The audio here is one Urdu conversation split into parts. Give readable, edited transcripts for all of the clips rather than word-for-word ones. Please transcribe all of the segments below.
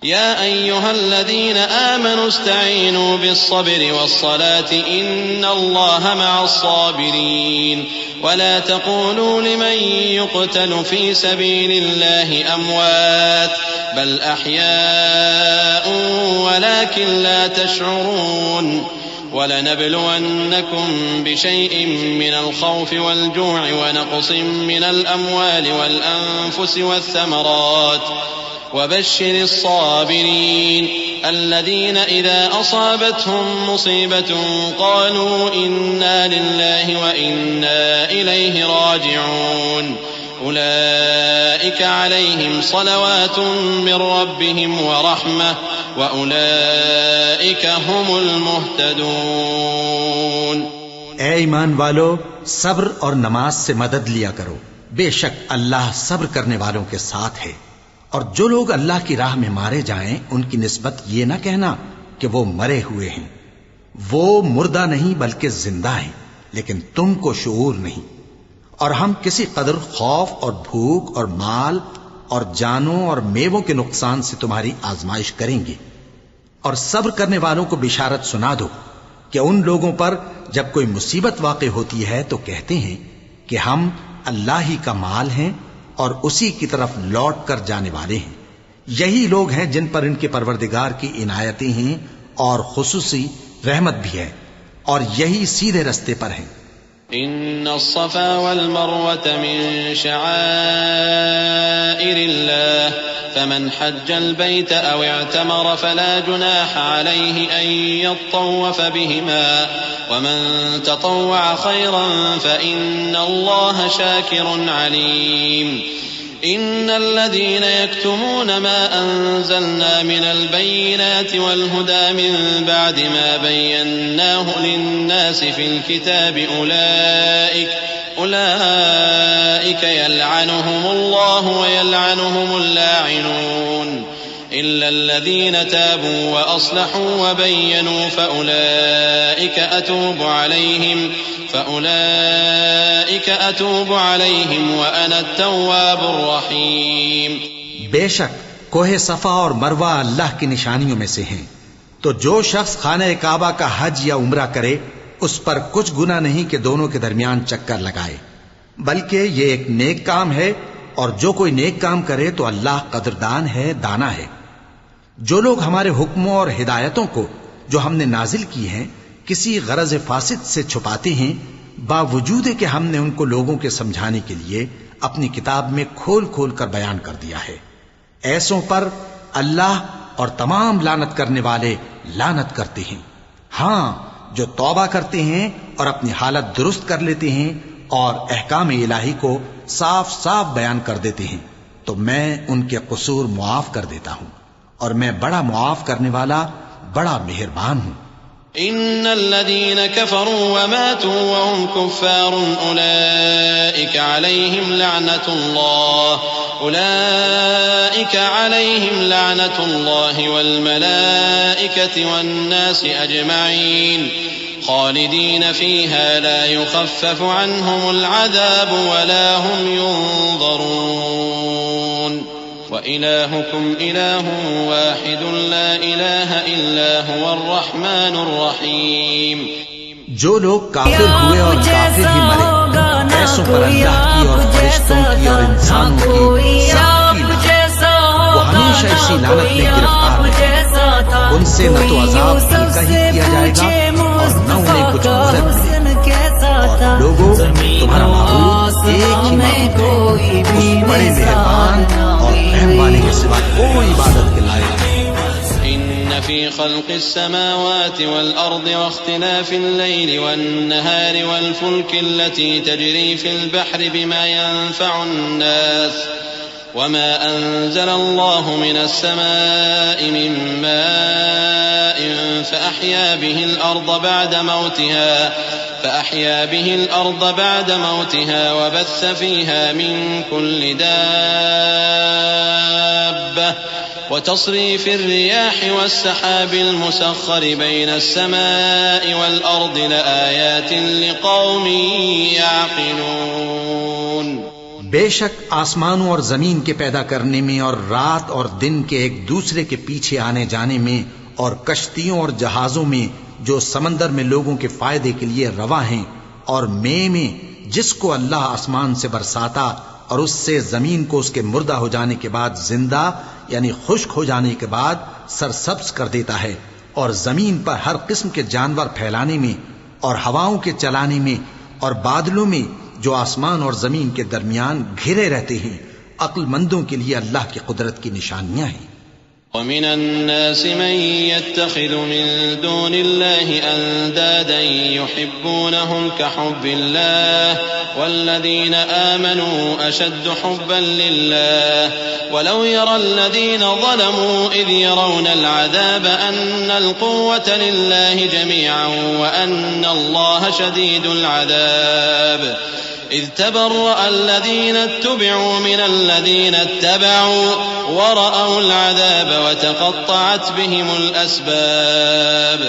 يا أيها الذين آمنوا استعينوا بالصبر والصلاة إن الله مع الصابرين ولا تقولوا لمن يقتل في سبيل الله أموات بل أحياء ولكن لا تشعرون وَلَنَبْلُوَنَّكُمْ بِشَيْءٍ مِّنَ الْخَوْفِ وَالْجُوعِ وَنَقْصٍ مِّنَ الْأَمْوَالِ وَالْأَنفُسِ وَالثَّمَرَاتِ وَبَشِّرِ الصَّابِرِينَ الَّذِينَ إِذَا أَصَابَتْهُم مُّصِيبَةٌ قَالُوا إِنَّا لِلَّهِ وَإِنَّا إِلَيْهِ راجعون أولئك عليهم صلوات من ربهم ورحمة وأولئك هم المهتدون۔ اے ایمان والو، صبر اور نماز سے مدد لیا کرو، بے شک اللہ صبر کرنے والوں کے ساتھ ہے۔ اور جو لوگ اللہ کی راہ میں مارے جائیں ان کی نسبت یہ نہ کہنا کہ وہ مرے ہوئے ہیں، وہ مردہ نہیں بلکہ زندہ ہیں، لیکن تم کو شعور نہیں۔ اور ہم کسی قدر خوف اور بھوک اور مال اور جانوں اور میووں کے نقصان سے تمہاری آزمائش کریں گے۔ اور صبر کرنے والوں کو بشارت سنا دو کہ ان لوگوں پر جب کوئی مصیبت واقع ہوتی ہے تو کہتے ہیں کہ ہم اللہ ہی کا مال ہیں اور اسی کی طرف لوٹ کر جانے والے ہیں۔ یہی لوگ ہیں جن پر ان کے پروردگار کی عنایتیں ہیں اور خصوصی رحمت بھی ہے، اور یہی سیدھے رستے پر ہیں۔ إن الصفا والمروة من شعائر الله فمن حج البيت أو اعتمر فلا جناح عليه أن يطوف بهما ومن تطوع خيرا فإن الله شاكر عليم إن الذين يكتمون ما أنزلنا من البينات والهدى من بعد ما بيناه للناس في الكتاب أولئك يلعنهم الله ويلعنهم اللاعنون إلا الذين تابوا وأصلحوا وبينوا فأولئك أتوب عليهم وأنا التواب الرحيم۔ بے شک کوہ صفا اور مروہ اللہ کی نشانیوں میں سے ہیں، تو جو شخص خانہ کعبہ کا حج یا عمرہ کرے اس پر کچھ گناہ نہیں کہ دونوں کے درمیان چکر لگائے، بلکہ یہ ایک نیک کام ہے، اور جو کوئی نیک کام کرے تو اللہ قدردان ہے، دانا ہے۔ جو لوگ ہمارے حکموں اور ہدایتوں کو جو ہم نے نازل کی ہیں کسی غرض فاسد سے چھپاتے ہیں، باوجود کہ ہم نے ان کو لوگوں کے سمجھانے کے لیے اپنی کتاب میں کھول کھول کر بیان کر دیا ہے، ایسوں پر اللہ اور تمام لعنت کرنے والے لعنت کرتے ہیں۔ ہاں، جو توبہ کرتے ہیں اور اپنی حالت درست کر لیتے ہیں اور احکام الہی کو صاف صاف بیان کر دیتے ہیں تو میں ان کے قصور معاف کر دیتا ہوں، اور میں بڑا معاف کرنے والا بڑا مہربان ہوں۔ إن الذين كفروا وماتوا وهم كفار أولئك عليهم لعنة الله والملائكة والناس أجمعين خالدين فيها لا يخفف عنهم العذاب ولا هم ينظرون وإلهكم إله واحد لا إله إلا هو الرحمن الرحيم۔ جو لوگ کافر ہوئے اور کافر ہی مرے، ایسوں پر اللہ کی اور فرشتوں کی اور انسانوں کی سب کی لعنت، وہ ہمیشہ اسی لعنت میں گرفتار ہیں۔ ان سے نہ تو عذاب ہلکا ہی کیا جائے گا اور نہ انہیں کچھ مدد ملے گی۔ اور لوگوں، تمہارا معبود ایک ہی معبود ہے، اس بڑے مہربان اور رحم والے کے سوا کوئی عبادت کے لائق نہیں۔ إن في خلق السماوات والأرض واختلاف الليل والنهار والفلك التي تجري في البحر بما ينفع الناس وما أنزل الله من السماء من ماء فأحيا به الأرض بعد موتها وبث فيها من كل دابة وتصريف الرياح والسحاب المسخر بين السماء والأرض لآيات لقوم يعقلون۔ بے شک آسمانوں اور زمین کے پیدا کرنے میں اور رات اور دن کے ایک دوسرے کے پیچھے آنے جانے میں اور کشتیوں اور جہازوں میں جو سمندر میں لوگوں کے فائدے کے لیے رواں ہیں اور میں جس کو اللہ آسمان سے برساتا اور اس سے زمین کو اس کے مردہ ہو جانے کے بعد زندہ یعنی خشک ہو جانے کے بعد سرسبز کر دیتا ہے، اور زمین پر ہر قسم کے جانور پھیلانے میں اور ہواؤں کے چلانے میں اور بادلوں میں جو آسمان اور زمین کے درمیان گھرے رہتے ہیں، عقل مندوں کے لیے اللہ کی قدرت کی نشانیاں ہیں۔ ومن الناس من يتخذ من دون الله أندادا يحبونهم كحب الله والذين آمنوا أشد حبا لله ولو يرى الذين ظلموا إذ يرون العذاب أن القوة لله جميعا وأن الله شديد العذاب إذ تبرأ الذين اتبعوا من الذين اتبعوا ورأوا العذاب وتقطعت بهم الأسباب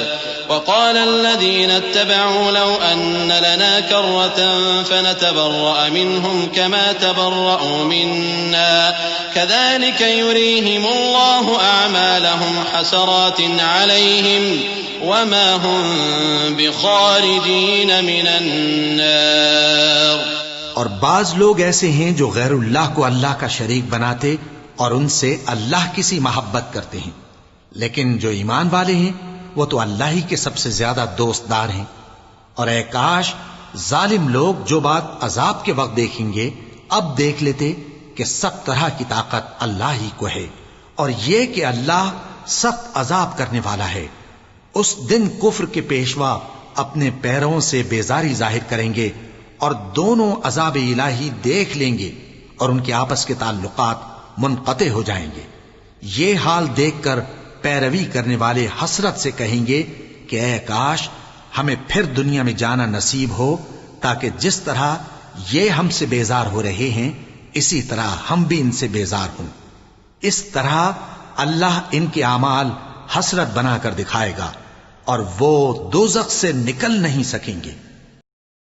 وقال الذين اتبعوا لو أن لنا كرة فنتبرأ منهم كما تبرأوا منا كذلك يريهم الله أعمالهم حسرات عليهم وما هم بخارجين من النار۔ اور بعض لوگ ایسے ہیں جو غیر اللہ کو اللہ کا شریک بناتے اور ان سے اللہ کی سی محبت کرتے ہیں، لیکن جو ایمان والے ہیں وہ تو اللہ ہی کے سب سے زیادہ دوست دار ہیں۔ اور اے کاش ظالم لوگ جو بات عذاب کے وقت دیکھیں گے اب دیکھ لیتے کہ سب طرح کی طاقت اللہ ہی کو ہے، اور یہ کہ اللہ سخت عذاب کرنے والا ہے۔ اس دن کفر کے پیشوا اپنے پیروں سے بیزاری ظاہر کریں گے اور دونوں عذاب الہی دیکھ لیں گے اور ان کے آپس کے تعلقات منقطع ہو جائیں گے۔ یہ حال دیکھ کر پیروی کرنے والے حسرت سے کہیں گے کہ اے کاش ہمیں پھر دنیا میں جانا نصیب ہو تاکہ جس طرح یہ ہم سے بیزار ہو رہے ہیں اسی طرح ہم بھی ان سے بیزار ہوں۔ اس طرح اللہ ان کے اعمال حسرت بنا کر دکھائے گا اور وہ دوزخ سے نکل نہیں سکیں گے۔